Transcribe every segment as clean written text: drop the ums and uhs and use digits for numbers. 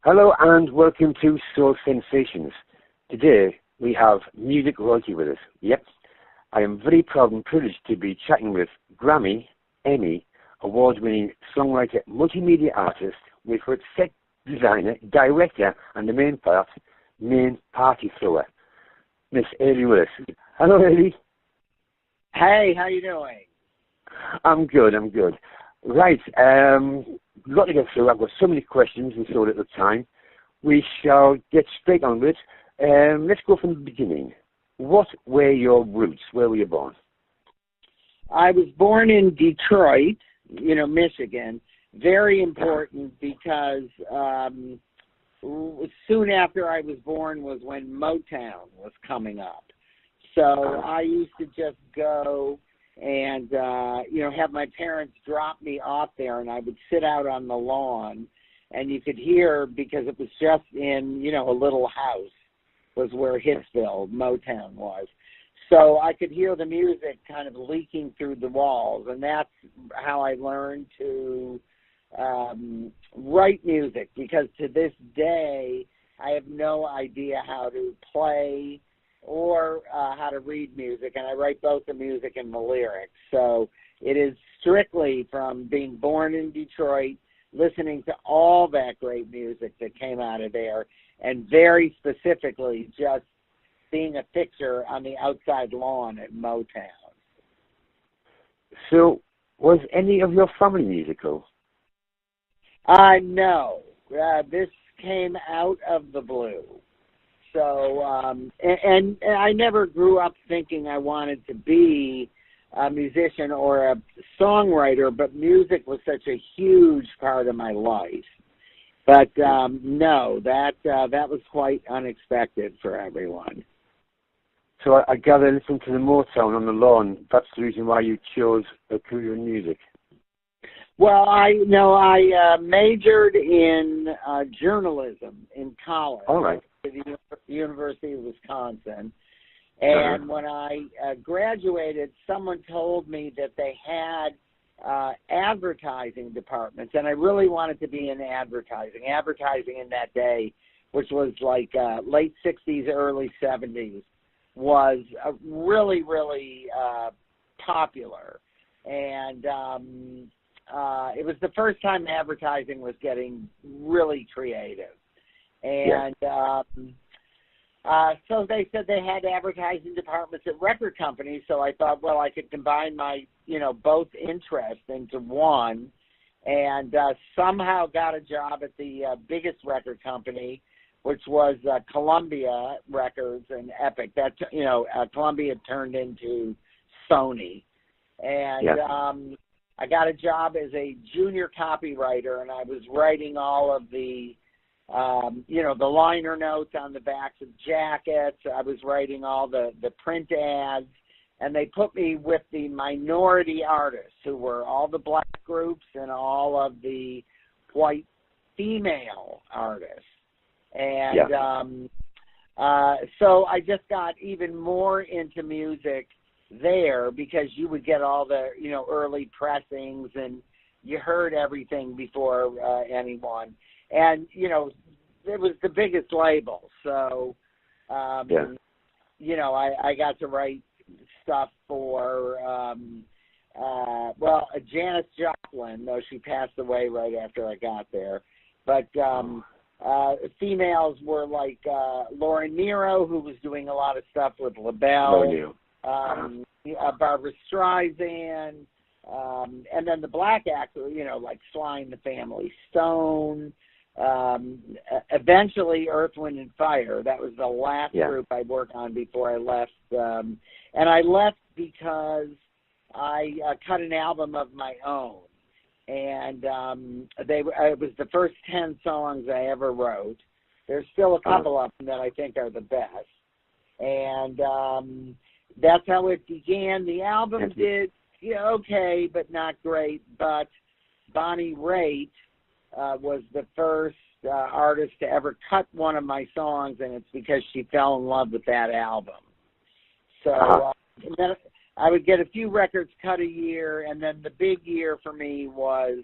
Hello and welcome to Soul Sensations. Today we have music royalty with us. Yep, I am very proud and privileged to be chatting with Grammy, Emmy, award-winning songwriter, multimedia artist, with her set designer, director, and the main party thrower, Miss Allee Willis. Hello, Allee. Hey, how you doing? I'm good. Right, got to get through. I've got so many questions and so little time. We shall get straight on with it. Let's go from the beginning. What were your roots? Where were you born? I was born in Detroit, Michigan. Very important because soon after I was born was when Motown was coming up. So I used to just go and, have my parents drop me off there, and I would sit out on the lawn, and you could hear, because it was just in, a little house was where Hitsville, Motown was. So I could hear the music kind of leaking through the walls, and that's how I learned to write music, because to this day, I have no idea how to play or how to read music, and I write both the music and the lyrics. So it is strictly from being born in Detroit, listening to all that great music that came out of there, and very specifically just being a fixture on the outside lawn at Motown. So was any of your family musical? No. This came out of the blue. So, and I never grew up thinking I wanted to be a musician or a songwriter, but music was such a huge part of my life. But no, that was quite unexpected for everyone. So I gather, listening to the Motown on the lawn, that's the reason why you chose a career in music. Well, I majored in journalism in college. All right. At the University of Wisconsin. And when I graduated, someone told me that they had advertising departments, and I really wanted to be in advertising. Advertising in that day, which was like late 60s, early 70s, was really, really popular. And it was the first time advertising was getting really creative. And so they said they had advertising departments at record companies, so I thought, well, I could combine my, both interests into one, and somehow got a job at the biggest record company, which was Columbia Records and Epic. That, Columbia turned into Sony. And I got a job as a junior copywriter, and I was writing all of the the liner notes on the backs of jackets. I was writing all the print ads, and they put me with the minority artists, who were all the black groups and all of the white female artists. And so I just got even more into music there, because you would get all the, early pressings, and you heard everything before anyone. And, it was the biggest label. So, I got to write stuff for, Janis Joplin, though she passed away right after I got there. But females were like Laura Nero, who was doing a lot of stuff with Labelle, Barbara Streisand, and then the black actor, like Sly and the Family Stone, eventually Earth, Wind and Fire. That was the last group I worked on before I left. And I left because I cut an album of my own. And it was the first 10 songs I ever wrote. There's still a couple of them that I think are the best. And that's how it began. The album did okay, but not great. But Bonnie Raitt was the first artist to ever cut one of my songs, and it's because she fell in love with that album. So and then I would get a few records cut a year, and then the big year for me was,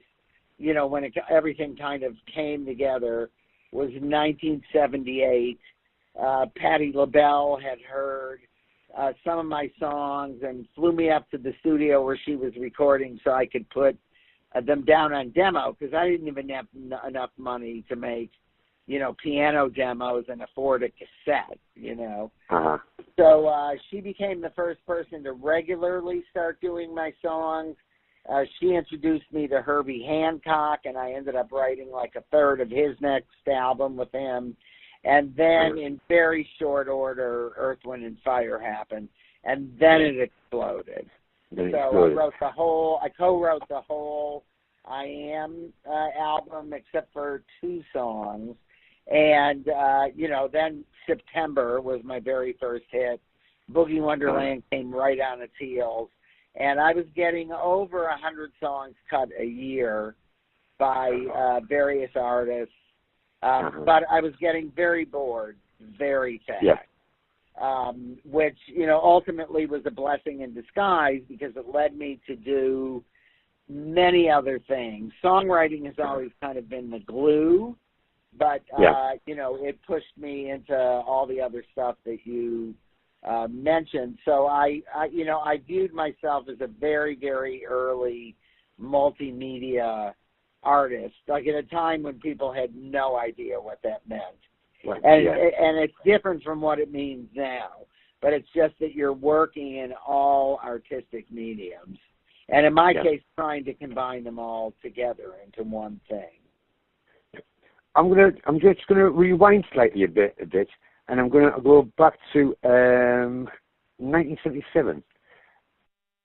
when everything kind of came together, was 1978. Patti Labelle had heard some of my songs and flew me up to the studio where she was recording so I could put them down on demo, because I didn't even have enough money to make, piano demos and afford a cassette, Uh-huh. So she became the first person to regularly start doing my songs. She introduced me to Herbie Hancock, and I ended up writing like a third of his next album with him. And then in very short order, Earth, Wind, and Fire happened, and then it exploded. I co-wrote the whole I Am album except for 2 songs. And, then September was my very first hit. Boogie Wonderland came right on its heels. And I was getting over 100 songs cut a year by various artists. But I was getting very bored very fast. Yeah. Which, ultimately was a blessing in disguise, because it led me to do many other things. Songwriting has always kind of been the glue, but, it pushed me into all the other stuff that you mentioned. So I viewed myself as a very, very early multimedia artist, like at a time when people had no idea what that meant. Right. And it's different from what it means now, but it's just that you're working in all artistic mediums, and in my case, trying to combine them all together into one thing. I'm just gonna rewind slightly a bit, and I'm gonna go back to 1977.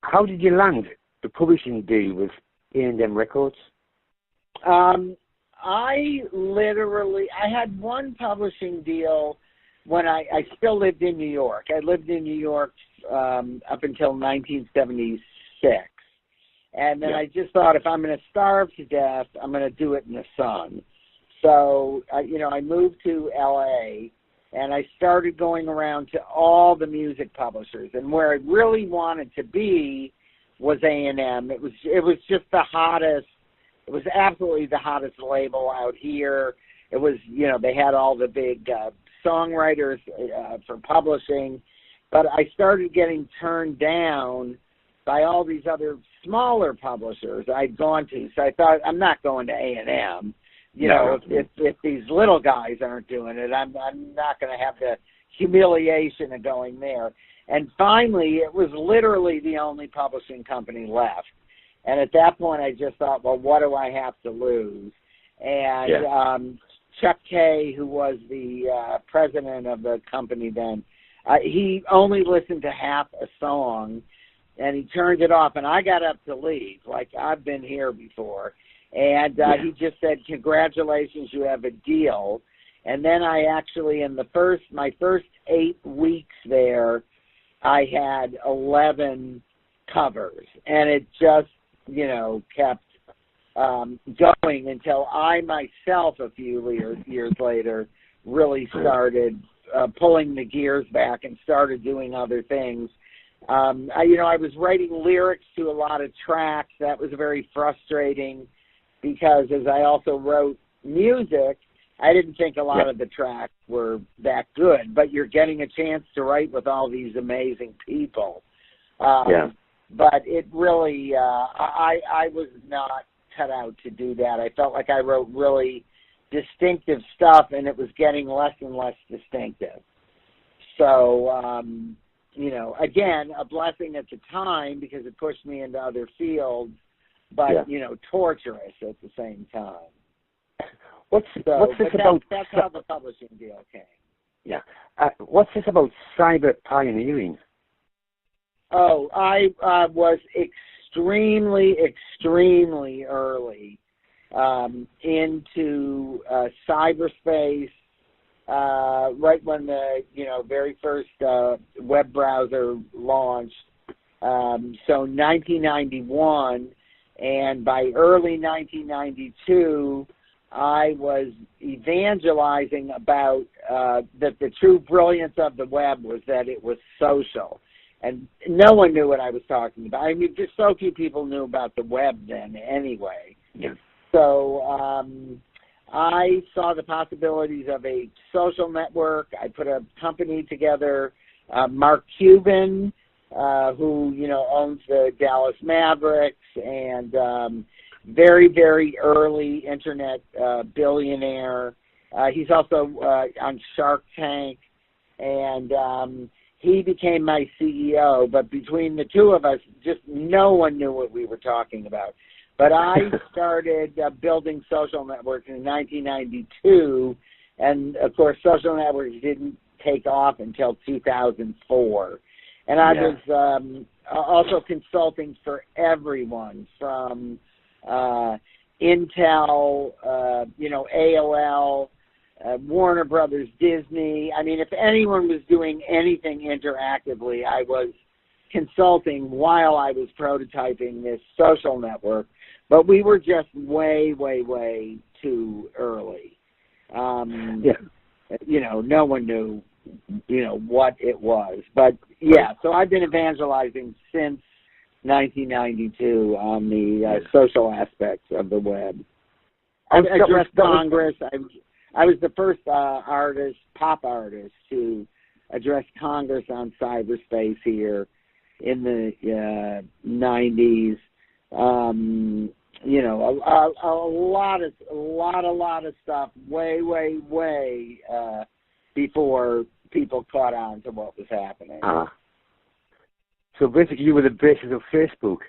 How did you land the publishing deal with A&M Records? I had one publishing deal when I still lived in New York. I lived in New York up until 1976. And then I just thought, if I'm going to starve to death, I'm going to do it in the sun. So, I moved to Alllee, and I started going around to all the music publishers. And where I really wanted to be was A&M. It was just the hottest. It was absolutely the hottest label out here. It was, they had all the big songwriters for publishing. But I started getting turned down by all these other smaller publishers I'd gone to. So I thought, I'm not going to A&M. If these little guys aren't doing it, I'm not going to have the humiliation of going there. And finally, it was literally the only publishing company left. And at that point, I just thought, well, what do I have to lose? And Chuck Kay, who was the president of the company then, he only listened to half a song, and he turned it off. And I got up to leave, like I've been here before. And he just said, congratulations, you have a deal. And then I actually, in my first 8 weeks there, I had 11 covers. And it just, kept going until I myself, a few years later, really started pulling the gears back and started doing other things. I was writing lyrics to a lot of tracks. That was very frustrating, because as I also wrote music, I didn't think a lot of the tracks were that good, but you're getting a chance to write with all these amazing people. But it really, I was not cut out to do that. I felt like I wrote really distinctive stuff, and it was getting less and less distinctive. So, again, a blessing at the time, because it pushed me into other fields, but, torturous at the same time. What's this about? That's how the publishing deal came. Yeah. What's this about cyber pioneering? Oh, I was extremely, extremely early into cyberspace, right when the very first web browser launched. So 1991, and by early 1992, I was evangelizing about that the true brilliance of the web was that it was social. And no one knew what I was talking about. I mean, just so few people knew about the web then anyway. Yeah. So I saw the possibilities of a social network. I put a company together, Mark Cuban, who, owns the Dallas Mavericks, and very, very early internet billionaire. He's also on Shark Tank, and he became my CEO. But between the two of us, just no one knew what we were talking about. But I started building social networks in 1992, and, of course, social networks didn't take off until 2004. And I was also consulting for everyone from Intel, AOL, Warner Brothers, Disney. I mean, if anyone was doing anything interactively, I was consulting while I was prototyping this social network. But we were just way, way, way too early. No one knew, what it was. But, so I've been evangelizing since 1992 on the social aspects of the web. I addressed Congress. I was the first pop artist to address Congress on cyberspace here in the 90s. A lot of stuff way, way, way before people caught on to what was happening. So basically, you were the basis of Facebook.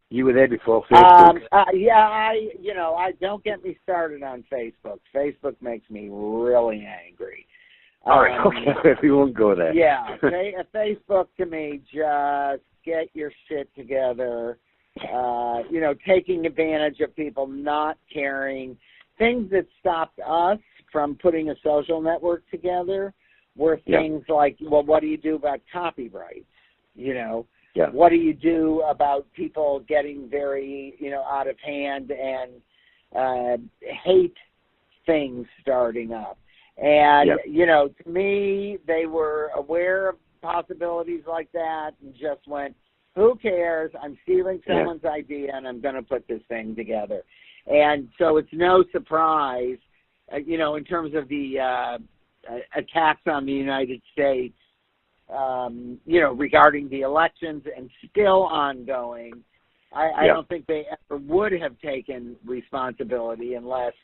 You were there before Facebook. I don't get me started on Facebook. Facebook makes me really angry. All right, okay, we won't go there. Yeah, Facebook to me, just get your shit together. Taking advantage of people not caring. Things that stopped us from putting a social network together were things like, well, what do you do about copyrights? What do you do about people getting very, out of hand and hate things starting up? And, to me, they were aware of possibilities like that and just went, who cares? I'm stealing someone's idea, and I'm going to put this thing together. And so it's no surprise, in terms of the attacks on the United States, regarding the elections and still ongoing. I don't think they ever would have taken responsibility unless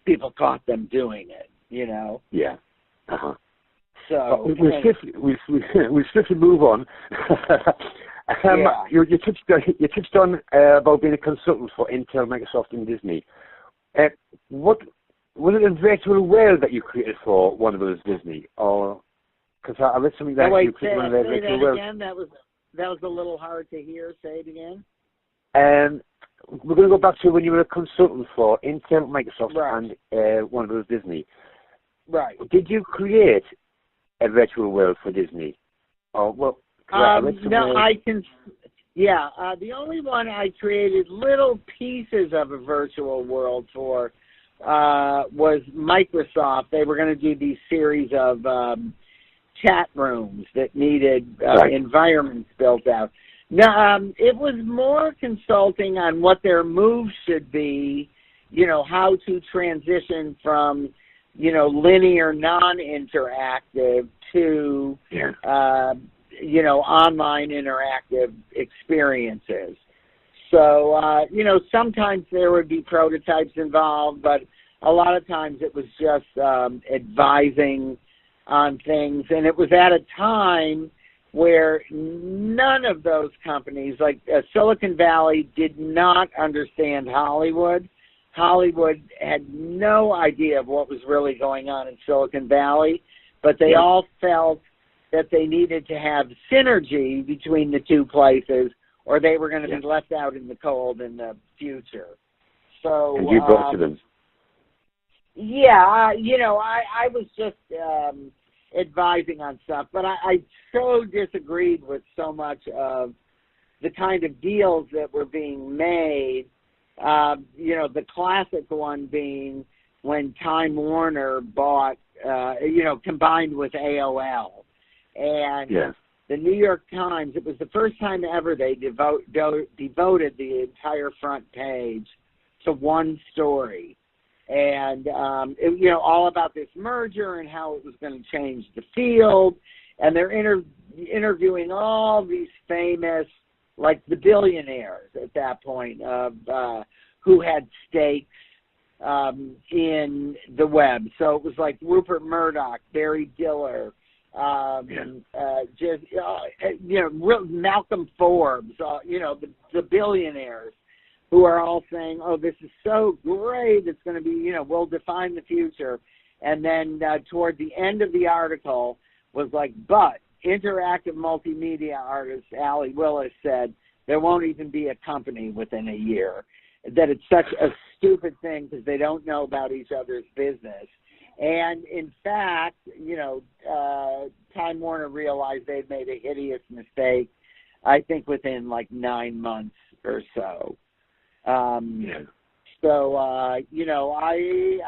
people caught them doing it, Yeah. Uh-huh. So we swiftly move on. You touched on about being a consultant for Intel, Microsoft, and Disney. What was it, a virtual world that you created for Warner Brothers Disney, or because I read something that you created one of their virtual worlds? Again, that was a little hard to hear. Say it again. We're going to go back to when you were a consultant for Intel, Microsoft, and Warner Brothers Disney. Right. Did you create a virtual world for Disney? Or I can. Yeah, the only one I created little pieces of a virtual world for was Microsoft. They were going to do these series of chat rooms that needed environments built out. Now, it was more consulting on what their moves should be, how to transition from, linear, non-interactive to, online interactive experiences. So, sometimes there would be prototypes involved, but a lot of times it was just advising on things. And it was at a time where none of those companies, like Silicon Valley, did not understand Hollywood. Hollywood had no idea of what was really going on in Silicon Valley, but they all felt that they needed to have synergy between the two places, or they were going to be left out in the cold in the future. So, and you brought to them. I was just advising on stuff, but I so disagreed with so much of the kind of deals that were being made. The classic one being when Time Warner bought, combined with AOL. And the New York Times, it was the first time ever they devoted the entire front page to one story. and you know, all about this merger and how it was going to change the field. And they're interviewing all these famous, like the billionaires at that point, who had stakes in the web. So it was like Rupert Murdoch, Barry Diller, just you know, Malcolm Forbes, you know, the billionaires who are all saying, "Oh, this is so great! It's going to be, you know, we'll define the future." And then toward the end of the article was like, "But interactive multimedia artist Allee Willis said there won't even be a company within a year. That it's such a stupid thing because they don't know about each other's business." And in fact, you know, Time Warner realized they'd made a hideous mistake, I think within like 9 months or so. So, you know, I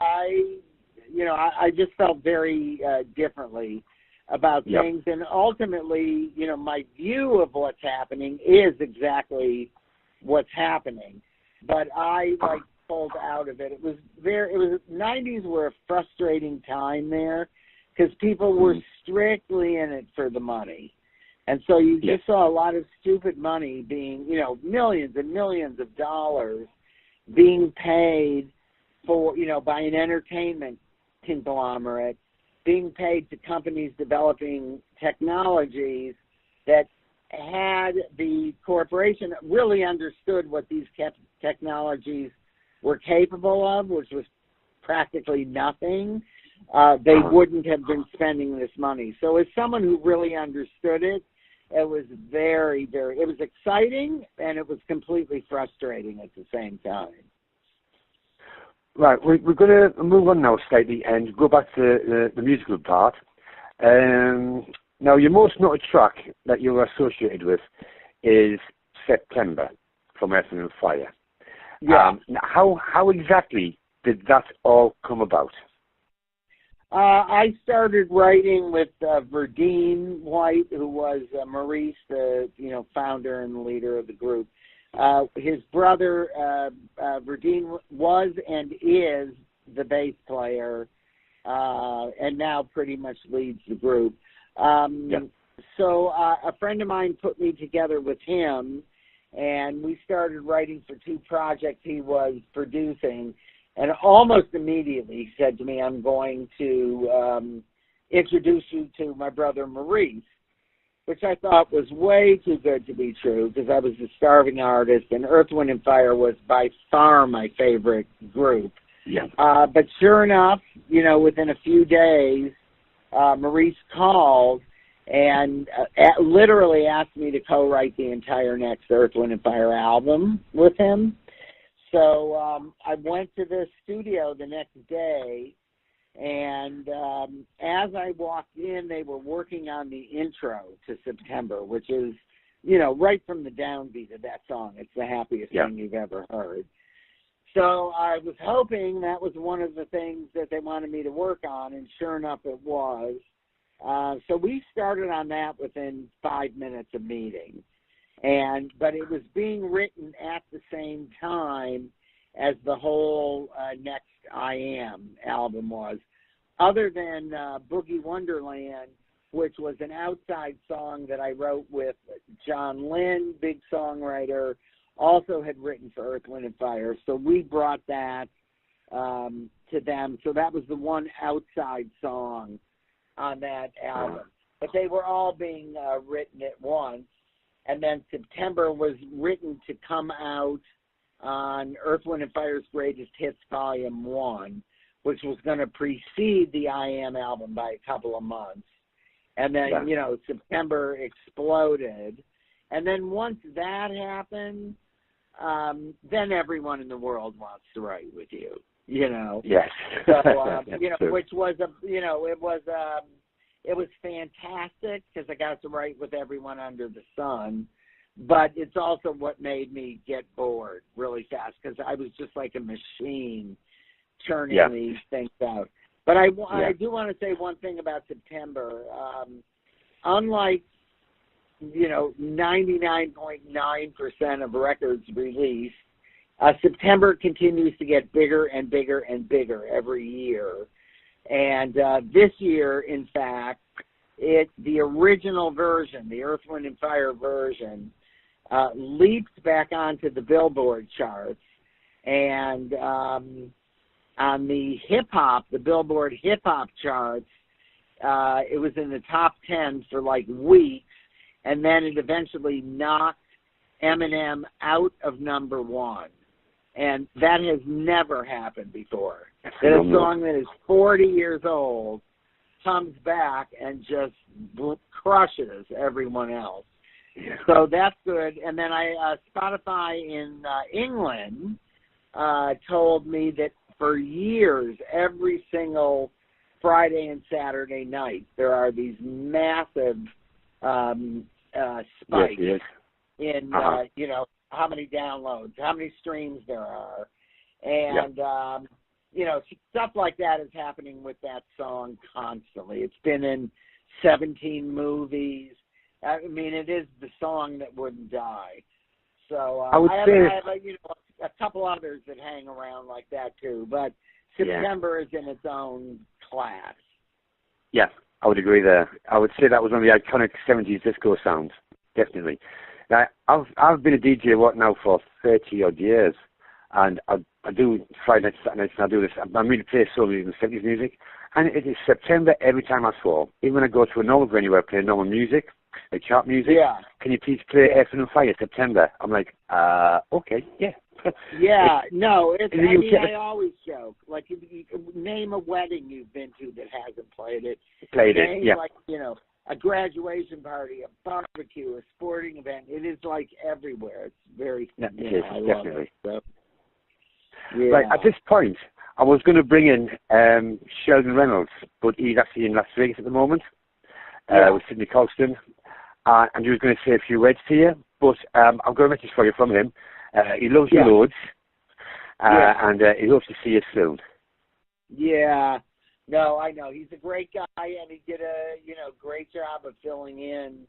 just felt very differently about things. And ultimately, you know, my view of what's happening is exactly what's happening. But I like pulled out of it. It was 90s were a frustrating time there because people were strictly in it for the money. And so you just saw a lot of stupid money being, you know, millions and millions of dollars being paid for, you know, by an entertainment conglomerate, being paid to companies developing technologies that had the corporation that really understood what these technologies were capable of, which was practically nothing, they wouldn't have been spending this money. So as someone who really understood it, it was very, very, it was exciting and it was completely frustrating at the same time. Right, we're going to move on now slightly and go back to the musical part. Now, your most noted track that you're associated with is September from Earth, Wind & Fire. How exactly did that all come about? I started writing with Verdine White, who was Maurice, the founder and leader of the group. His brother Verdine was and is the bass player, and now pretty much leads the group. So a friend of mine put me together with him, and we started writing for 2 projects he was producing. And almost immediately he said to me, "I'm going to introduce you to my brother Maurice," which I thought was way too good to be true because I was a starving artist, and Earth, Wind & Fire was by far my favorite group. But sure enough, within a few days, Maurice called and literally asked me to co-write the entire next Earth, Wind & Fire album with him. So I went to the studio the next day, and as I walked in, they were working on the intro to September, which is, right from the downbeat of that song. It's the happiest thing you've ever heard. So I was hoping that was one of the things that they wanted me to work on, and sure enough, it was. So we started on that within 5 minutes of meeting. But it was being written at the same time as the whole next I Am album was, other than Boogie Wonderland, which was an outside song that I wrote with John Lynn, big songwriter, also had written for Earth, Wind & Fire. So we brought that to them. So that was the one outside song on that album. But they were all being written at once. And then September was written to come out on Earth, Wind & Fire's Greatest Hits Volume 1, which was going to precede the I Am album by a couple of months. And then, September exploded. And then once that happened, then everyone in the world wants to write with you, Yes. So, which was, it was fantastic because I got to write with everyone under the sun, but it's also what made me get bored really fast because I was just like a machine churning these things out. But I do want to say one thing about September. Unlike, 99.9% of records released, September continues to get bigger and bigger and bigger every year. And this year, in fact, the original version, the Earth, Wind & Fire version, leaped back onto the Billboard charts. And on the hip-hop, the Billboard hip-hop charts, it was in the top 10 for like weeks, and then it eventually knocked Eminem out of number one. And that has never happened before. That a song that is 40 years old comes back and just crushes everyone else. Yeah. So that's good. And then Spotify in England told me that for years, every single Friday and Saturday night, there are these massive spikes in, how many downloads, how many streams there are. And, stuff like that is happening with that song constantly. It's been in 17 movies. I mean, it is the song that wouldn't die. So I have a couple others that hang around like that too. But September is in its own class. Yeah, I would agree there. I would say that was one of the iconic 70s disco sounds, definitely. Now, I've been a DJ for 30 odd years, and I do Friday nights, Saturday nights, and I do this. I really play solely in 70s music, and it is September every time I saw. Even when I go to a normal venue where I play normal music, like chart music, can you please play Earth, Wind & Fire September? I'm like, okay, yeah. Yeah, no, I always joke. Like, you name a wedding you've been to that hasn't played it. Like, a graduation party, a barbecue, a sporting event. It is like everywhere. It's very, I love it. So, Right, at this point, I was going to bring in Sheldon Reynolds, but he's actually in Las Vegas at the moment with Sidney Colston. And he was going to say a few words to you, but I've got a message for you from him. He loves you loads, and he hopes to see you soon. Yeah. No, I know. He's a great guy, and he did a, great job of filling in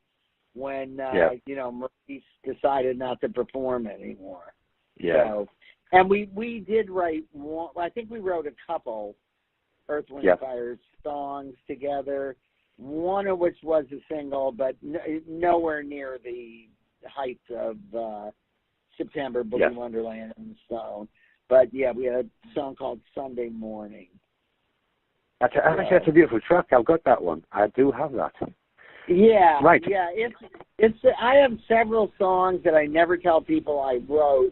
when, Maurice decided not to perform anymore. Yeah. So, and we did write one, I think we wrote a couple Earth, Wind & Fire songs together, one of which was a single, but nowhere near the heights of September, Boogie Wonderland and Stone. But, we had a song called Sunday Morning. That's a beautiful track. I've got that one. I do have that. Yeah. Right. Yeah. I have several songs that I never tell people I wrote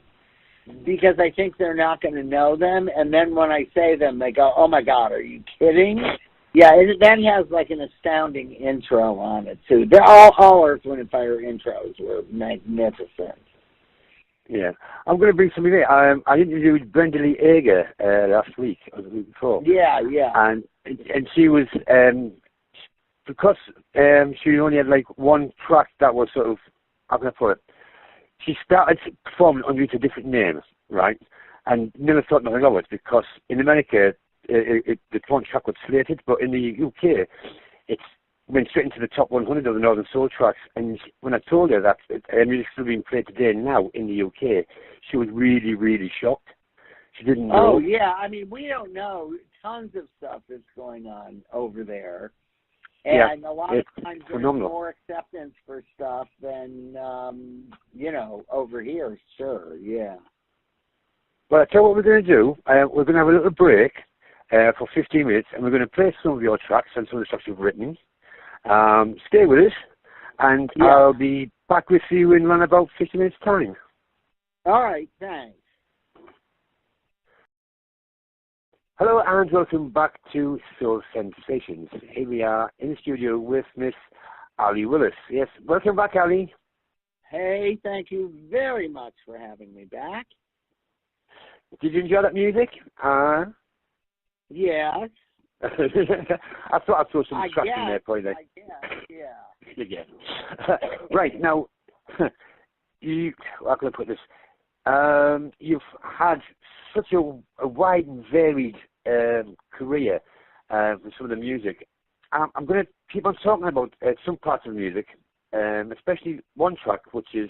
because I think they're not going to know them. And then when I say them, they go, "Oh my God, are you kidding?" Yeah. That has like an astounding intro on it too. They're all Earth, Wind & Fire intros were magnificent. Yeah, I'm going to bring something in. I interviewed Brenda Lee Eger last week or the week before. Yeah. And she was because she only had like one track that was sort of, how can I put it? She started performing underneath a different name, right? And never thought nothing of it because in America the one track was slated, but in the UK it's went straight into the top 100 of the Northern Soul tracks. And when I told her that music's still being played today now in the UK, she was really, really shocked. She didn't know. Oh, yeah. I mean, we don't know. Tons of stuff is going on over there. And a lot of times there's more acceptance for stuff than, over here. Sure, yeah. Well, I tell you what we're going to do. We're going to have a little break for 15 minutes, and we're going to play some of your tracks and some of the tracks you've written. Stay with us, and I'll be back with you in around about 50 minutes' time. All right, thanks. Hello, and welcome back to Soul Sensations. Here we are in the studio with Miss Allee Willis. Yes, welcome back, Allee. Hey, thank you very much for having me back. Did you enjoy that music? Yes. I thought I saw some tracks in there for you. I guess, yeah. Right, now, how can I put this? You've had such a wide and varied career with some of the music. I'm going to keep on talking about some parts of the music, especially one track, which is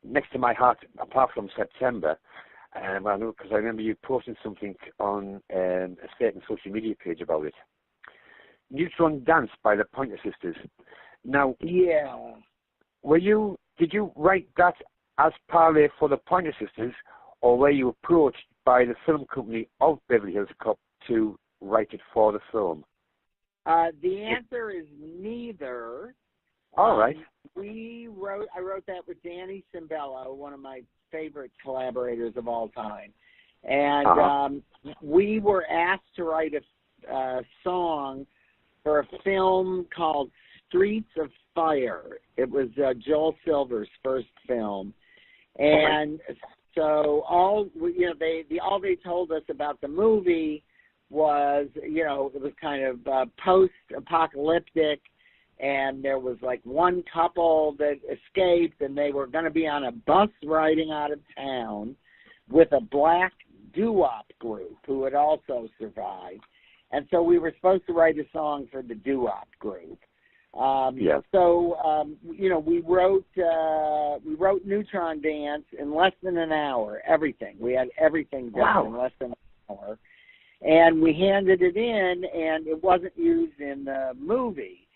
next to my heart, apart from September. I know because I remember you posting something on a certain social media page about it. Neutron Dance by the Pointer Sisters. Now, Yeah. Did you write that as parlay for the Pointer Sisters, or were you approached by the film company of Beverly Hills Cop to write it for the film? The answer is neither. All right. I wrote that with Danny Cimbello, one of my favorite collaborators of all time. And we were asked to write a song for a film called Streets of Fire. It was Joel Silver's first film. And so all they told us about the movie was, it was kind of post-apocalyptic, and there was like one couple that escaped, and they were going to be on a bus riding out of town with a black doo-wop group who had also survived. And so we were supposed to write a song for the doo-wop group. So, we wrote Neutron Dance in less than an hour, everything. We had everything done in less than an hour. And we handed it in, and it wasn't used in the movie.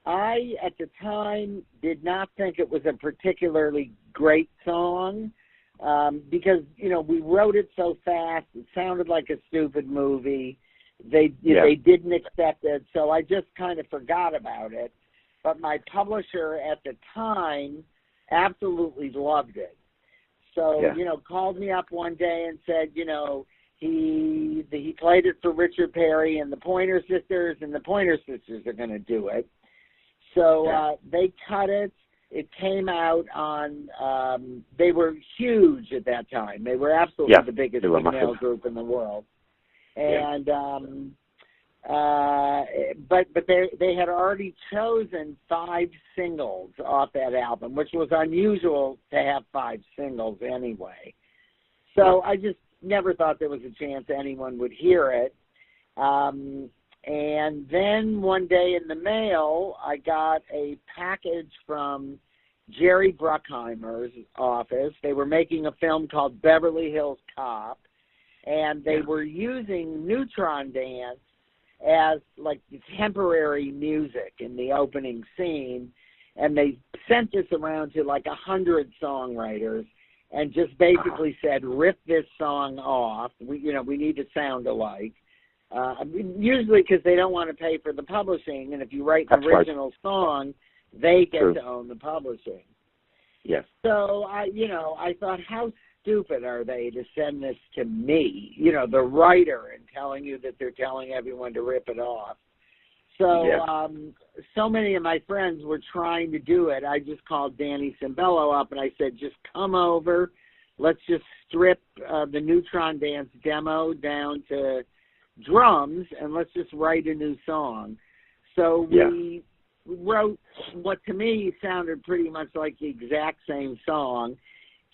I, at the time, did not think it was a particularly great song because, we wrote it so fast. It sounded like a stupid movie. They didn't accept it, so I just kind of forgot about it. But my publisher at the time absolutely loved it. So, called me up one day and said, he played it for Richard Perry and the Pointer Sisters, and the Pointer Sisters are going to do it. So they cut it. It came out on, they were huge at that time. They were absolutely the biggest female group in the world. And but they had already chosen 5 singles off that album, which was unusual to have 5 singles anyway. So I just never thought there was a chance anyone would hear it. And then one day in the mail, I got a package from Jerry Bruckheimer's office. They were making a film called Beverly Hills Cop, and they were using Neutron Dance as like temporary music in the opening scene, and they sent this around to like 100 songwriters and just basically said, rip this song off. We need to sound alike. Usually because they don't want to pay for the publishing, and if you write an original song, they get to own the publishing. Yes. So I thought, how stupid are they to send this to me, the writer, and telling you that they're telling everyone to rip it off. So so many of my friends were trying to do it. I just called Danny Cimbello up, and I said, just come over. Let's just strip the Neutron Dance demo down to drums, and let's just write a new song. So we wrote what to me sounded pretty much like the exact same song,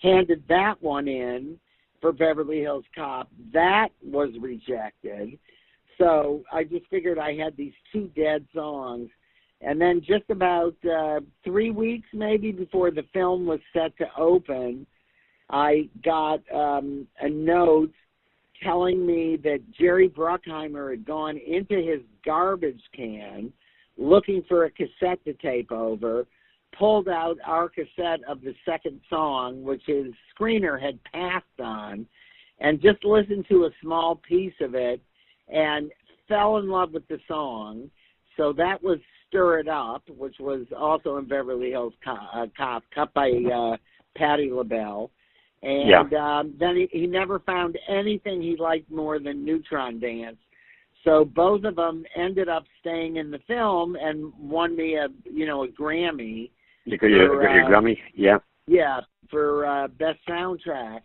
handed that one in for Beverly Hills Cop. That was rejected. So I just figured I had these 2 dead songs. And then just about 3 weeks maybe before the film was set to open, I got a note telling me that Jerry Bruckheimer had gone into his garbage can looking for a cassette to tape over, pulled out our cassette of the second song, which his screener had passed on, and just listened to a small piece of it and fell in love with the song. So that was Stir It Up, which was also in Beverly Hills Cop, cut by Patti Labelle. And then he never found anything he liked more than Neutron Dance. So both of them ended up staying in the film and won me a Grammy. You got your Grammy, Yeah, for best soundtrack.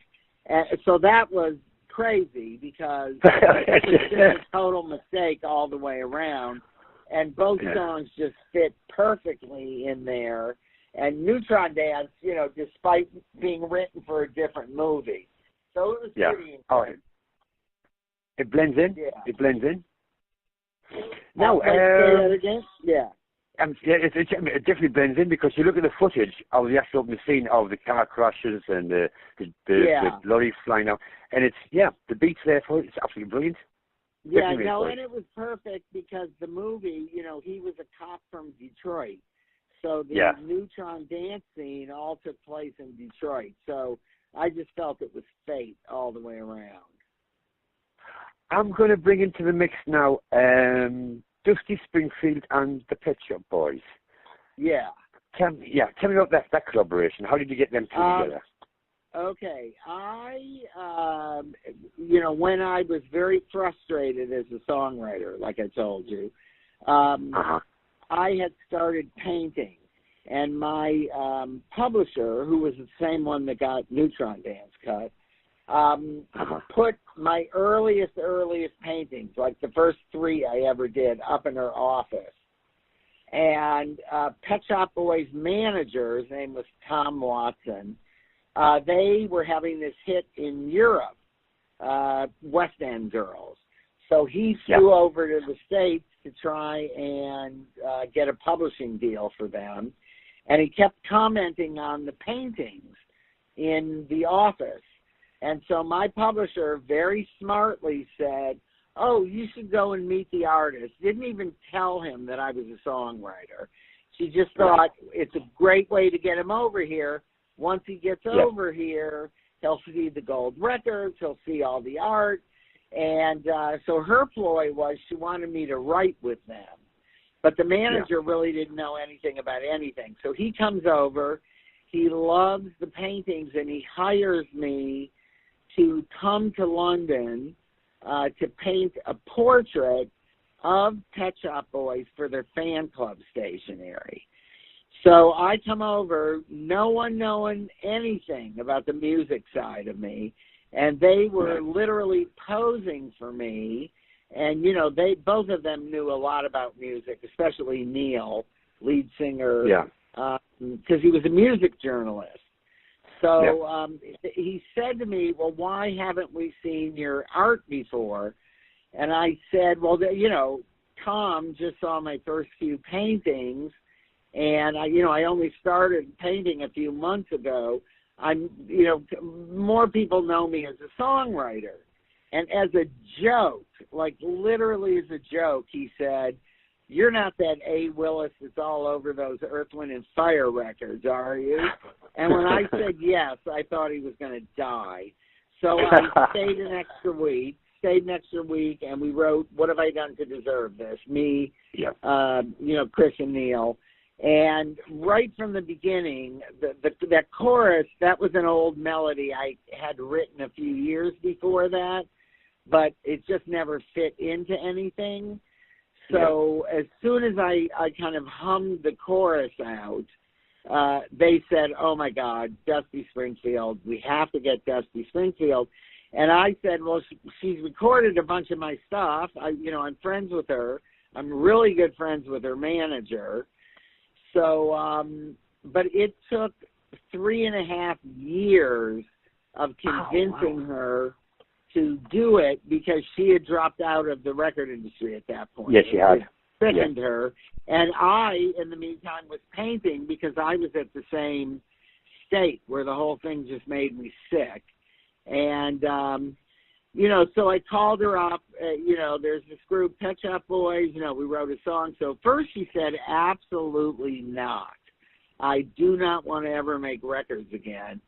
So that was crazy because it was just a total mistake all the way around. And both songs just fit perfectly in there. And Neutron Dance, despite being written for a different movie. So it was pretty intense. It blends in? Yeah. It blends in? Now, say that again? Yeah. it definitely blends in because you look at the footage of the actual opening scene of the car crashes and the lorry flying out, and the beats there for it. It's absolutely brilliant. Yeah, and it was perfect because the movie, he was a cop from Detroit. So the Neutron dance scene all took place in Detroit. So I just felt it was fate all the way around. I'm going to bring into the mix now Dusty Springfield and the Pet Shop Boys. Yeah. Tell me about that collaboration. How did you get them two together? Okay. When I was very frustrated as a songwriter, like I told you, I had started painting, and my publisher, who was the same one that got Neutron Dance cut, put my earliest paintings, like the first 3 I ever did, up in her office. And Pet Shop Boys' manager, his name was Tom Watson, they were having this hit in Europe, West End Girls. So he flew over to the States to try and get a publishing deal for them. And he kept commenting on the paintings in the office. And so my publisher very smartly said, oh, you should go and meet the artist. Didn't even tell him that I was a songwriter. She just thought it's a great way to get him over here. Once he gets over here, he'll see the gold records, he'll see all the art. And so her ploy was she wanted me to write with them. But the manager really didn't know anything about anything. So he comes over, he loves the paintings, and he hires me to come to London to paint a portrait of Pet Shop Boys for their fan club stationery. So I come over, no one knowing anything about the music side of me, and they were literally posing for me. And, they both of them knew a lot about music, especially Neil, lead singer, because he was a music journalist. So he said to me, well, why haven't we seen your art before? And I said, well, Tom just saw my first few paintings, and I only started painting a few months ago. More people know me as a songwriter. And as a joke, like literally as a joke, he said, you're not that A. Willis that's all over those Earth, Wind, and Fire records, are you? And when I said yes, I thought he was going to die. So I stayed an extra week, and we wrote, What Have I Done to Deserve This? Me, Chris and Neil. And right from the beginning, that chorus, that was an old melody I had written a few years before that, but it just never fit into anything. So as soon as I kind of hummed the chorus out, they said, oh, my God, Dusty Springfield, we have to get Dusty Springfield. And I said, well, she's recorded a bunch of my stuff. I'm friends with her. I'm really good friends with her manager. So, but it took 3.5 years of convincing her to do it because she had dropped out of the record industry at that point. Yes, she had. It sickened her. And I, in the meantime, was painting because I was at the same state where the whole thing just made me sick. And, so I called her up. There's this group, Pet Shop Boys. We wrote a song. So first she said, absolutely not. I do not want to ever make records again.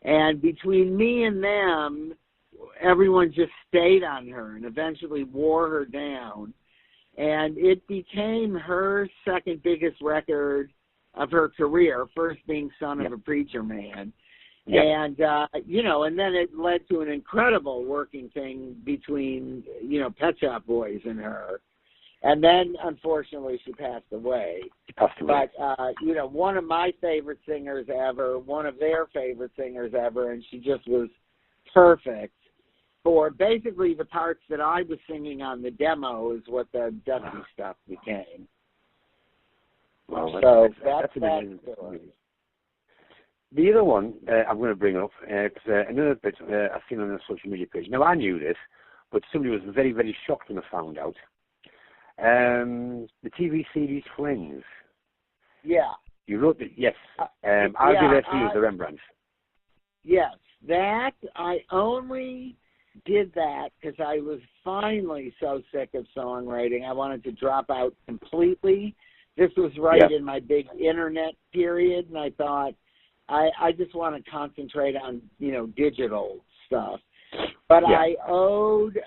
And between me and them, everyone just stayed on her and eventually wore her down. And it became her second biggest record of her career, first being Son of a Preacher Man. Yep. And, and then it led to an incredible working thing between, Pet Shop Boys and her. And then, unfortunately, she passed away. But, one of my favorite singers ever, one of their favorite singers ever, and she just was perfect for basically the parts that I was singing on the demo is what the Dusty stuff became. Well, that's amazing. The other one I'm going to bring up, it's another bit I've seen on the social media page. Now, I knew this, but somebody was very, very shocked when I found out. The TV series Friends. Yeah. You wrote it, yes. I'll be there for you, the Rembrandts. Yes, that, I only did that because I was finally so sick of songwriting. I wanted to drop out completely. This was right in my big internet period, and I thought, I just want to concentrate on, digital stuff. But I owed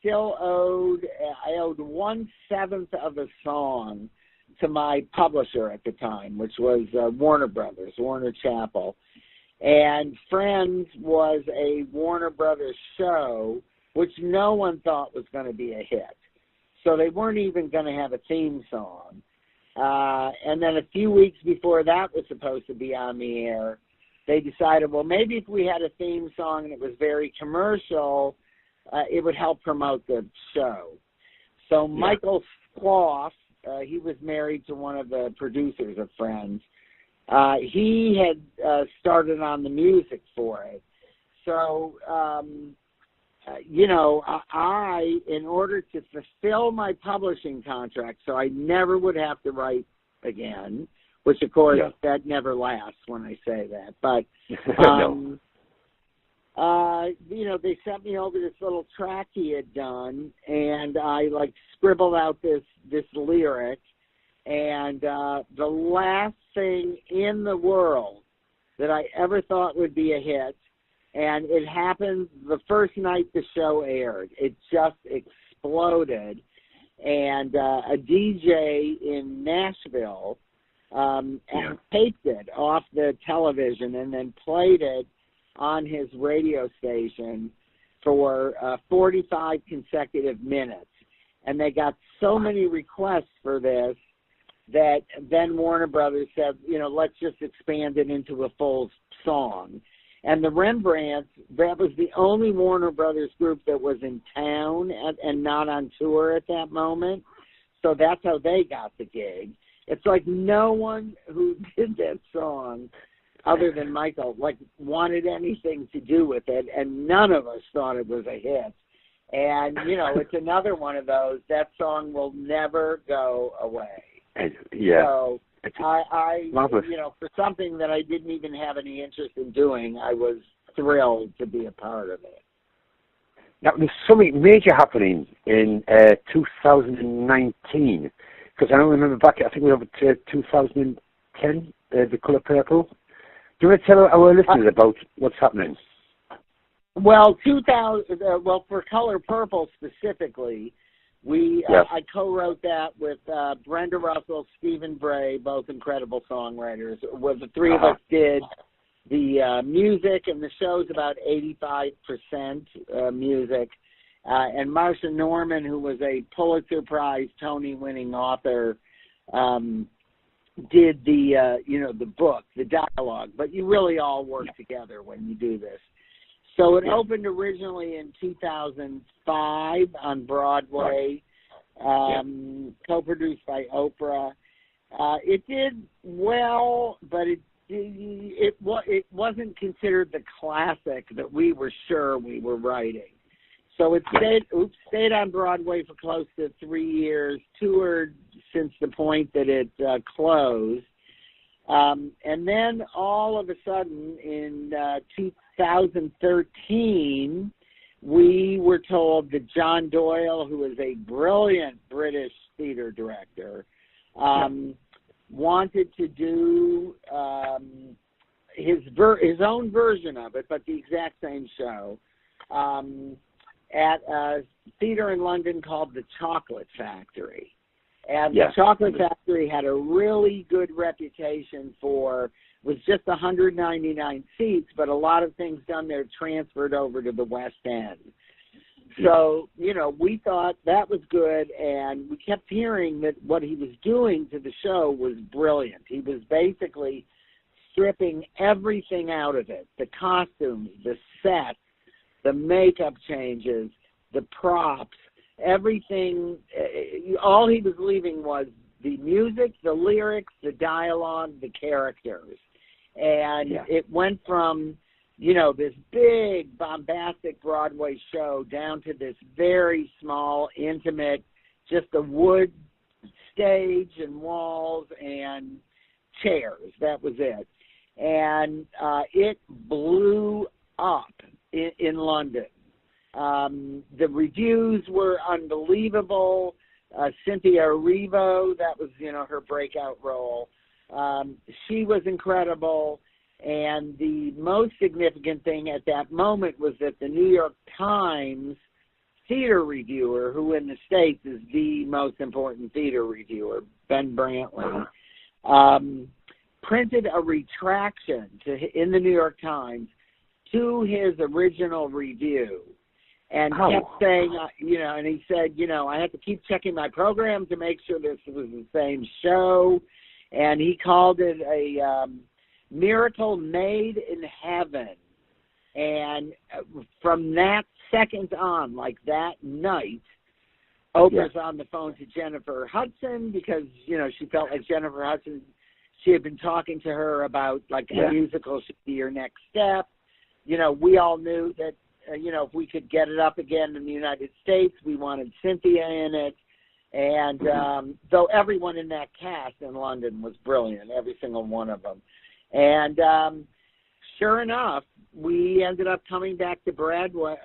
1/7 of a song to my publisher at the time, which was Warner Brothers, Warner Chappell. And Friends was a Warner Brothers show, which no one thought was going to be a hit. So they weren't even going to have a theme song. And then a few weeks before that was supposed to be on the air, they decided, well, maybe if we had a theme song and it was very commercial, it would help promote the show. So Michael Sloth, he was married to one of the producers of Friends. He had started on the music for it. So, I, in order to fulfill my publishing contract, so I never would have to write again, which, of course, that never lasts when I say that. But, they sent me over this little track he had done, and I, scribbled out this lyric. And the last thing in the world that I ever thought would be a hit, and it happened the first night the show aired. It just exploded. And a DJ in Nashville taped it off the television and then played it on his radio station for 45 consecutive minutes. And they got so many requests for this that then Warner Brothers said, let's just expand it into a full song. And the Rembrandts, that was the only Warner Brothers group that was in town and not on tour at that moment. So that's how they got the gig. It's like no one who did that song other than Michael, wanted anything to do with it, and none of us thought it was a hit. And, it's another one of those, that song will never go away. So I for something that I didn't even have any interest in doing, I was thrilled to be a part of it. Now, there's something major happening in 2019, because I don't remember back, I think we were up to 2010, The Colour Purple. Do you want to tell our listeners about what's happening? Well, for Color Purple specifically, I co-wrote that with Brenda Russell, Stephen Bray, both incredible songwriters. Where the three of us did the music, and the show's about 85% music. And Marsha Norman, who was a Pulitzer Prize, Tony-winning author, did the book, the dialogue. But you really all work together when you do this. So it opened originally in 2005 on Broadway, co-produced by Oprah. It did well, but it wasn't considered the classic that we were sure we were writing. So it stayed on Broadway for close to 3 years, toured since the point that it closed. And then all of a sudden in 2013, we were told that John Doyle, who is a brilliant British theater director, wanted to do his own version of it, but the exact same show, at a theater in London called the Chocolate Factory. And the Chocolate Factory had a really good reputation for, was just 199 seats, but a lot of things done there transferred over to the West End. So, we thought that was good, and we kept hearing that what he was doing to the show was brilliant. He was basically stripping everything out of it, the costumes, the sets, the makeup changes, the props, everything. All he was leaving was the music, the lyrics, the dialogue, the characters. And it went from, this big bombastic Broadway show down to this very small, intimate, just a wood stage and walls and chairs. That was it. And it blew up in London. The reviews were unbelievable. Cynthia Erivo, that was, her breakout role. She was incredible. And the most significant thing at that moment was that the New York Times theater reviewer, who in the States is the most important theater reviewer, Ben Brantley, printed a retraction in the New York Times to his original review and kept saying, and he said, I had to keep checking my program to make sure this was the same show. And he called it a miracle made in heaven. And from that second on, like that night, Oprah's on the phone to Jennifer Hudson because, she felt like Jennifer Hudson, she had been talking to her about, like, a musical should be your next step. We all knew that, if we could get it up again in the United States, we wanted Cynthia in it. And though everyone in that cast in London was brilliant, every single one of them. And sure enough, we ended up coming back to Broadway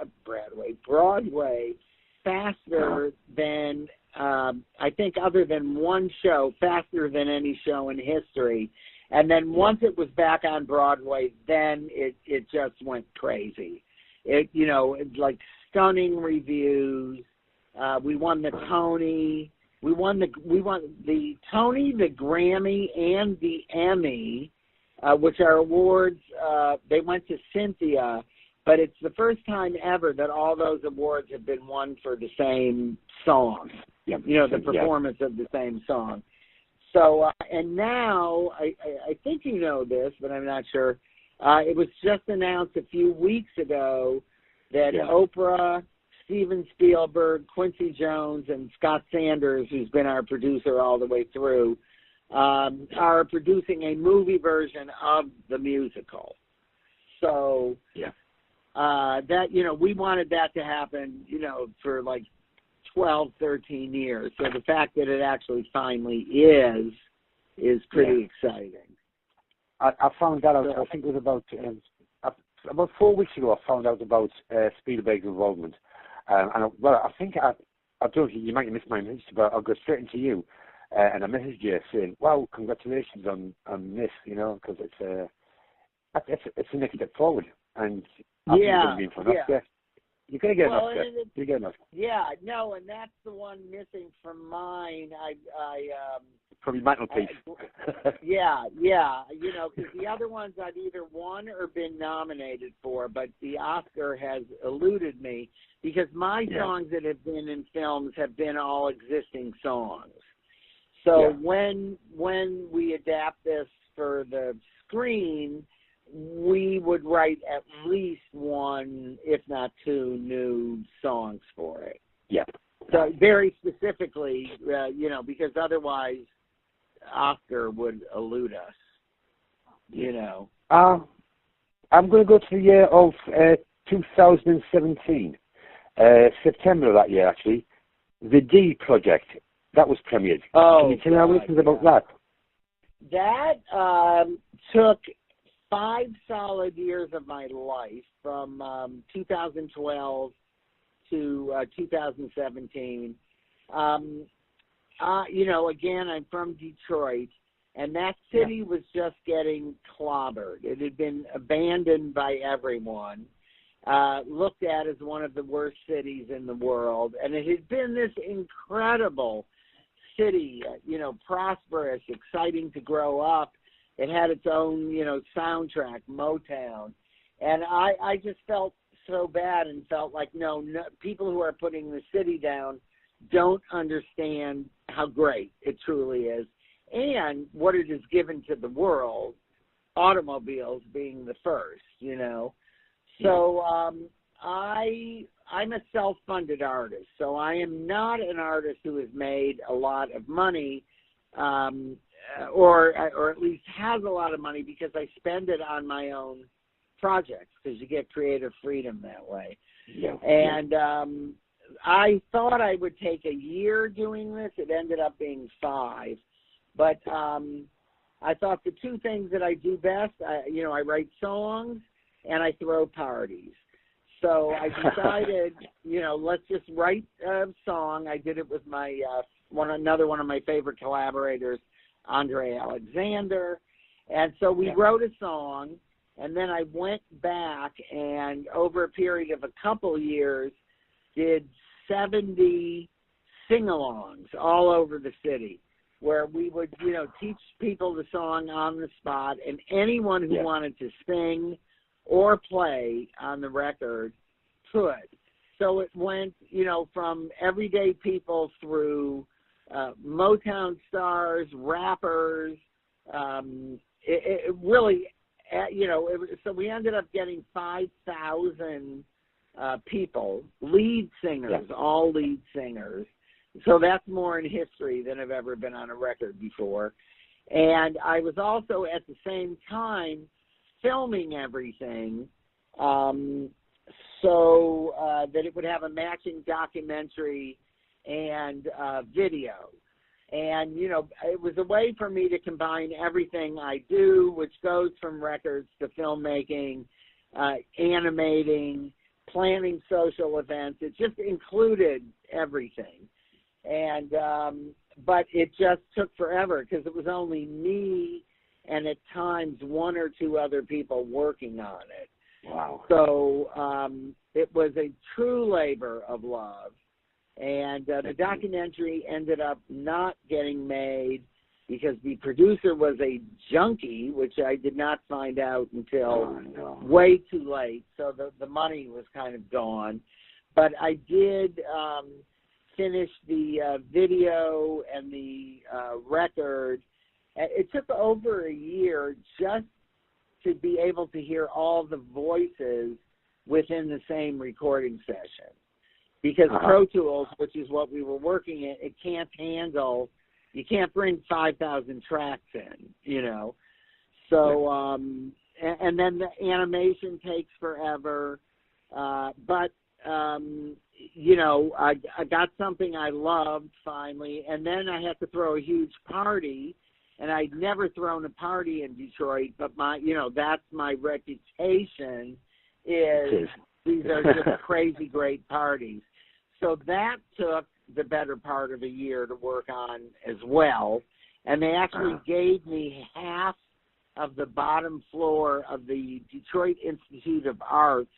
faster than, I think other than one show, faster than any show in history. And then once it was back on Broadway, then it just went crazy. Like stunning reviews. We won the Tony. We won the Tony, the Grammy, and the Emmy, which are awards. They went to Cynthia, but it's the first time ever that all those awards have been won for the same song. The performance of the same song. So, and now, I think you know this, but I'm not sure. It was just announced a few weeks ago that Oprah, Steven Spielberg, Quincy Jones, and Scott Sanders, who's been our producer all the way through, are producing a movie version of the musical. So that, we wanted that to happen, for like 12, 13 years. So the fact that it actually finally is pretty exciting. I found that out, I think it was about 4 weeks ago, I found out about Spielberg's involvement. And I think, I don't know, you might have missed my message, but I'll go straight into you. And I messaged you saying, wow, congratulations on this, because it's the next step forward. And I think it's been fun. You're going to get an Oscar. You're getting an Oscar. Yeah, no, and that's the one missing from mine. Probably mantelpiece. Because the other ones I've either won or been nominated for, but the Oscar has eluded me because my songs that have been in films have been all existing songs. So when we adapt this for the screen, we would write at least one, if not two, new songs for it. Yeah. So very specifically, because otherwise Oscar would elude us, I'm going to go to the year of 2017, September of that year, actually. The D Project, that was premiered. Can you tell our listeners about that? That took 5 solid years of my life, from 2012 to 2017. Again, I'm from Detroit, and that city was just getting clobbered. It had been abandoned by everyone, looked at as one of the worst cities in the world, and it had been this incredible city, prosperous, exciting to grow up. It had its own, soundtrack, Motown. And I just felt so bad and felt like, no, people who are putting the city down don't understand how great it truly is and what it has given to the world, automobiles being the first, So I'm a self-funded artist, so I am not an artist who has made a lot of money, or at least has a lot of money, because I spend it on my own projects, because you get creative freedom that way. And I thought I would take a year doing this. It ended up being 5. But I thought the two things that I do best, I write songs and I throw parties. So I decided, let's just write a song. I did it with my another one of my favorite collaborators, Andre Alexander. And so we wrote a song, and then I went back and over a period of a couple years did 70 sing-alongs all over the city where we would, teach people the song on the spot, and anyone who wanted to sing or play on the record could. So it went, from everyday people through Motown stars, rappers. It really, so we ended up getting 5,000 people, lead singers, all lead singers. So that's more in history than I've ever been on a record before. And I was also at the same time filming everything so that it would have a matching documentary and video. And, it was a way for me to combine everything I do, which goes from records to filmmaking, animating, planning social events. It just included everything. And but it just took forever because it was only me and at times one or two other people working on it. Wow. So it was a true labor of love. And the documentary ended up not getting made because the producer was a junkie, which I did not find out until way too late. So the money was kind of gone. But I did finish the video and the record. It took over a year just to be able to hear all the voices within the same recording session. Because Pro Tools, which is what we were working in, it can't handle, you can't bring 5,000 tracks in, So, and then the animation takes forever. But I got something I loved finally, and then I had to throw a huge party, and I'd never thrown a party in Detroit, but that's my reputation is these are just crazy great parties. So that took the better part of a year to work on as well, and they actually gave me half of the bottom floor of the Detroit Institute of Arts,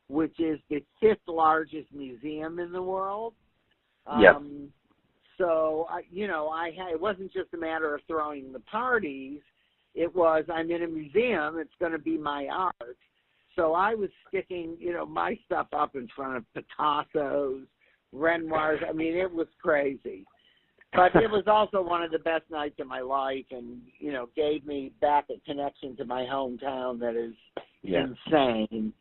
which is the 5th largest museum in the world. So, it wasn't just a matter of throwing the parties. It was, I'm in a museum, it's going to be my art. So I was sticking, my stuff up in front of Picasso's, Renoir's. I mean, it was crazy. But it was also one of the best nights of my life and, gave me back a connection to my hometown that is insane.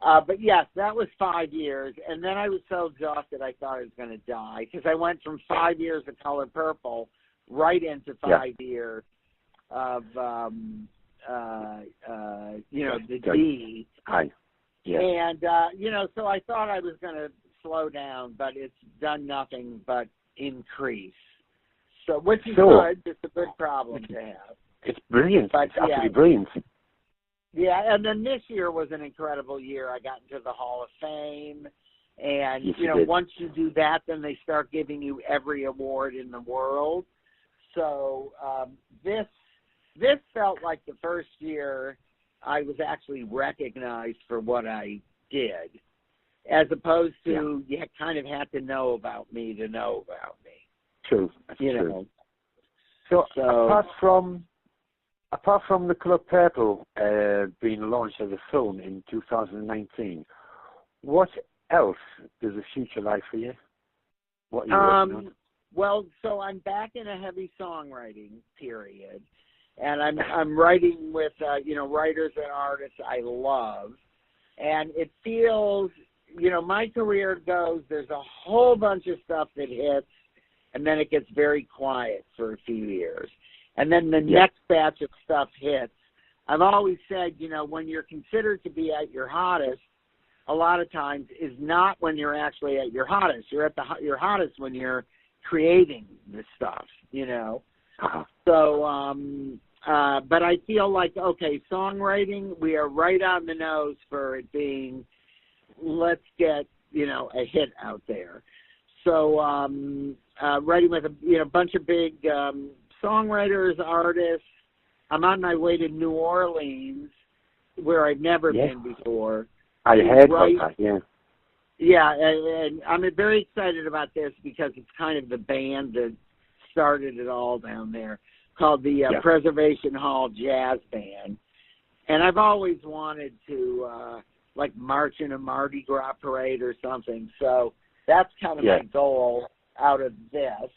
But yes, that was 5 years, and then I was so exhausted I thought I was going to die because I went from 5 years of Color Purple right into 5 years of, the D. And, so I thought I was going to slow down, but it's done nothing but increase. So, which is good. It's a good problem to have. It's brilliant. But, it's absolutely brilliant. Yeah, and then this year was an incredible year. I got into the Hall of Fame, and, once you do that, then they start giving you every award in the world. So this felt like the first year I was actually recognized for what I did, as opposed to you kind of had to know about me to know about me. True. That's true. So apart from The Color Purple being launched as a film in 2019, what else does the future like for you? What are you working on? Well, so I'm back in a heavy songwriting period, and I'm writing with writers and artists I love, and it feels my career goes. There's a whole bunch of stuff that hits, and then it gets very quiet for a few years. And then the next batch of stuff hits. I've always said, when you're considered to be at your hottest, a lot of times is not when you're actually at your hottest. You're at your hottest when you're creating this stuff, So but I feel like, okay, songwriting, we are right on the nose for it being, let's get, a hit out there. So writing with a bunch of big songwriters, artists. I'm on my way to New Orleans, where I've never been before. I heard about that, yeah. Yeah, and I'm very excited about this because it's kind of the band that started it all down there, called the Preservation Hall Jazz Band. And I've always wanted to, march in a Mardi Gras parade or something. So that's kind of my goal out of this.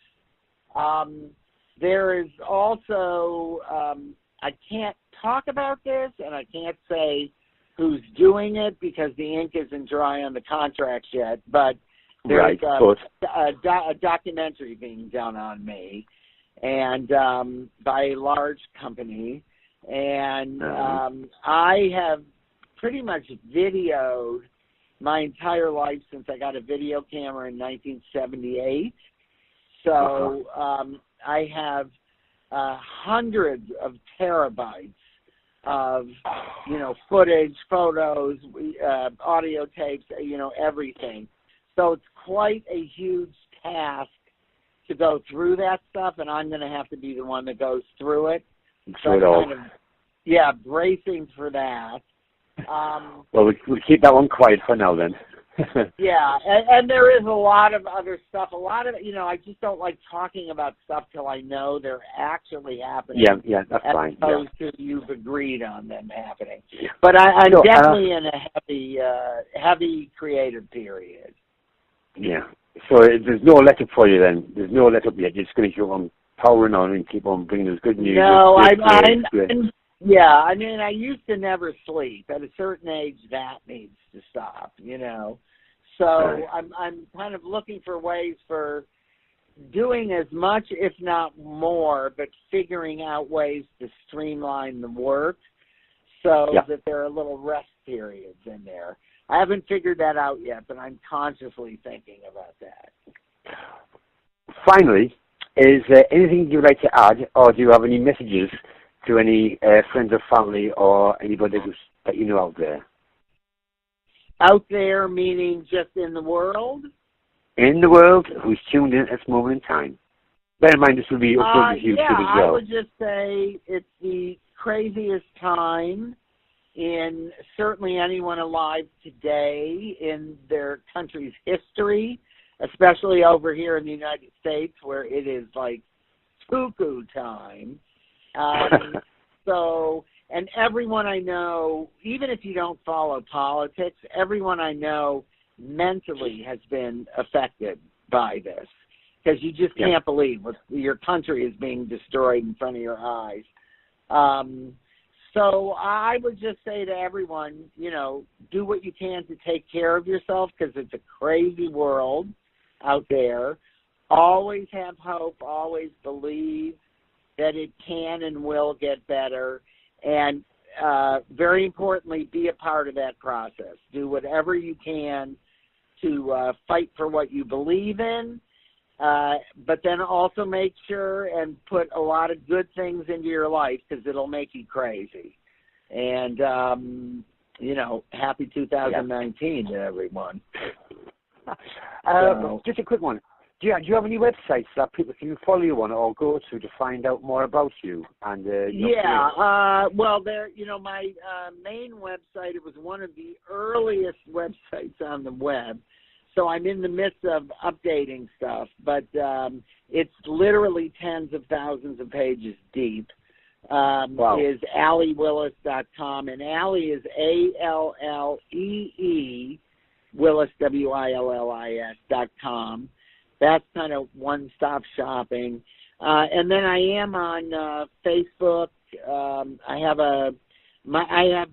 There is also, I can't talk about this, and I can't say who's doing it because the ink isn't dry on the contracts yet, but there's a documentary being done on me, and by a large company, and I have pretty much videoed my entire life since I got a video camera in 1978. So I have hundreds of terabytes of, footage, photos, audio tapes, everything. So it's quite a huge task to go through that stuff, and I'm going to have to be the one that goes through it. So I'm kind of, bracing for that. Well, we'll keep that one quiet for now then. and there is a lot of other stuff. A lot of, I just don't like talking about stuff till I know they're actually happening. Yeah, that's fine. As opposed to you've agreed on them happening. But I'm definitely in a heavy creative period. Yeah. So there's no let up for you then. There's no let up yet. You're just going to keep on powering on and keep on bringing us good news. No, I used to never sleep. At a certain age, that needs to stop, So I'm kind of looking for ways for doing as much, if not more, but figuring out ways to streamline the work so that there are little rest periods in there. I haven't figured that out yet, but I'm consciously thinking about that. Finally, is there anything you'd like to add, or do you have any messages to any friends or family or anybody that you know out there? Out there meaning just in the world? In the world, who's tuned in at this moment in time. Bear in mind, this will be uploaded to YouTube as well. I would just say it's the craziest time in certainly anyone alive today in their country's history, especially over here in the United States where it is like cuckoo time. And everyone I know, even if you don't follow politics, everyone I know mentally has been affected by this because you just can't believe your country is being destroyed in front of your eyes. So I would just say to everyone, do what you can to take care of yourself because it's a crazy world out there. Always have hope. Always believe that it can and will get better. And very importantly, be a part of that process. Do whatever you can to fight for what you believe in, but then also make sure and put a lot of good things into your life because it'll make you crazy. And, happy 2019 to everyone. Just a quick one. Do you have any websites that people can follow you on or go to find out more about you? And well, there, my main website, it was one of the earliest websites on the web, so I'm in the midst of updating stuff, but it's literally tens of thousands of pages deep. Is AlleeWillis.com, and Allee is ALLEE, Willis, WILLIS.com. That's kind of one-stop shopping. And then I am on Facebook. I have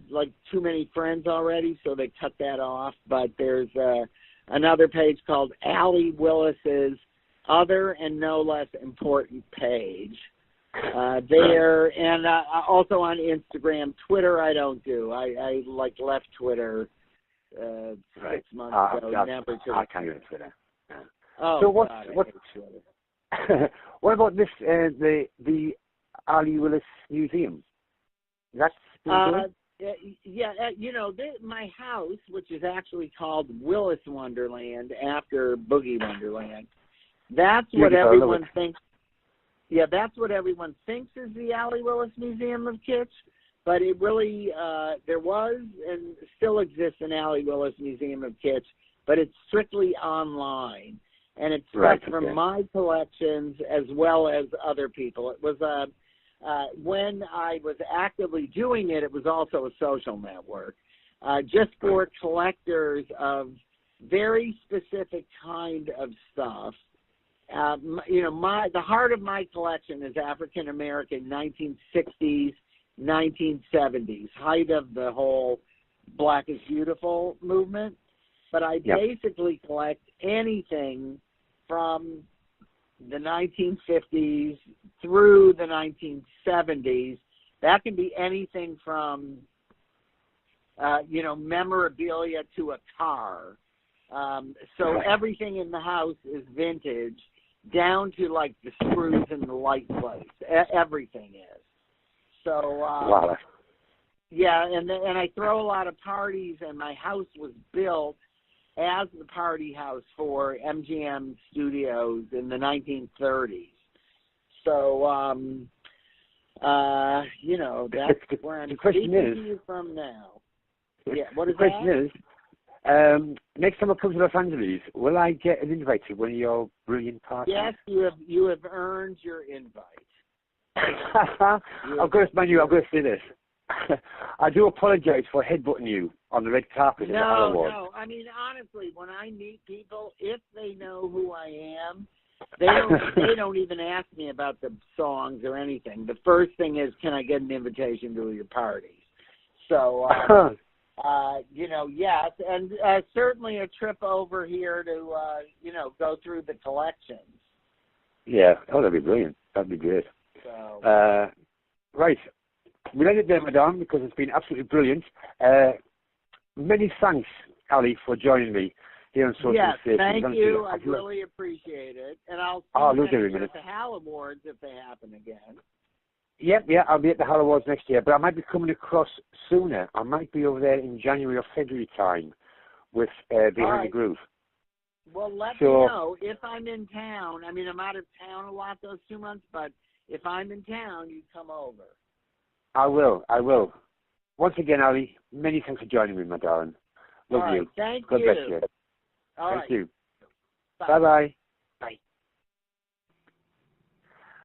like too many friends already, so they cut that off. But there's another page called Allee Willis's Other and No Less Important Page. There, and also on Instagram. Twitter I don't do. I left Twitter 6 months ago. Never took I can't get Twitter. Oh, so what about this? The Allee Willis Museum. That's my house, which is actually called Willis Wonderland after Boogie Wonderland. That's what everyone thinks. Yeah, that's what everyone thinks is the Allee Willis Museum of Kitsch. But it really, there was and still exists an Allee Willis Museum of Kitsch, but it's strictly online. And it's from my collections as well as other people. It was when I was actively doing it, it was also a social network, just for collectors of very specific kind of stuff. The heart of my collection is African American 1960s, 1970s, height of the whole Black is Beautiful movement. But I basically collect anything from the 1950s through the 1970s. That can be anything from, memorabilia to a car. So everything in the house is vintage, down to like the screws in the light plates. Everything is. So, and I throw a lot of parties, and my house was built as the party house for MGM Studios in the 1930s. So, that's where I'm speaking to you from now. Yeah, what is the question is, next time I come to Los Angeles, will I get an invite to one of your brilliant parties? Yes, you have earned your invite. I'm going to say this. I do apologize for headbutting you on the red carpet at the Alllee Awards. No. I mean, honestly, when I meet people, if they know who I am, they don't even ask me about the songs or anything. The first thing is, can I get an invitation to your parties? So, yes, and certainly a trip over here to, go through the collections. Yeah, that'd be brilliant. That'd be great. So. Right. We'll end it there, madame, because it's been absolutely brilliant. Many thanks, Allee, for joining me here on Social Station. Yes, thank you. I really appreciate it. And I'll see you at the Hal Awards if they happen again. Yep, I'll be at the Hal Awards next year, but I might be coming across sooner. I might be over there in January or February time with Behind the Groove. Well, let me know if I'm in town. I mean, I'm out of town a lot those 2 months, but if I'm in town, you come over. I will. Once again, Allee, many thanks for joining me, my darling. Love you. Thank God you. bless you. Thank you. Bye-bye.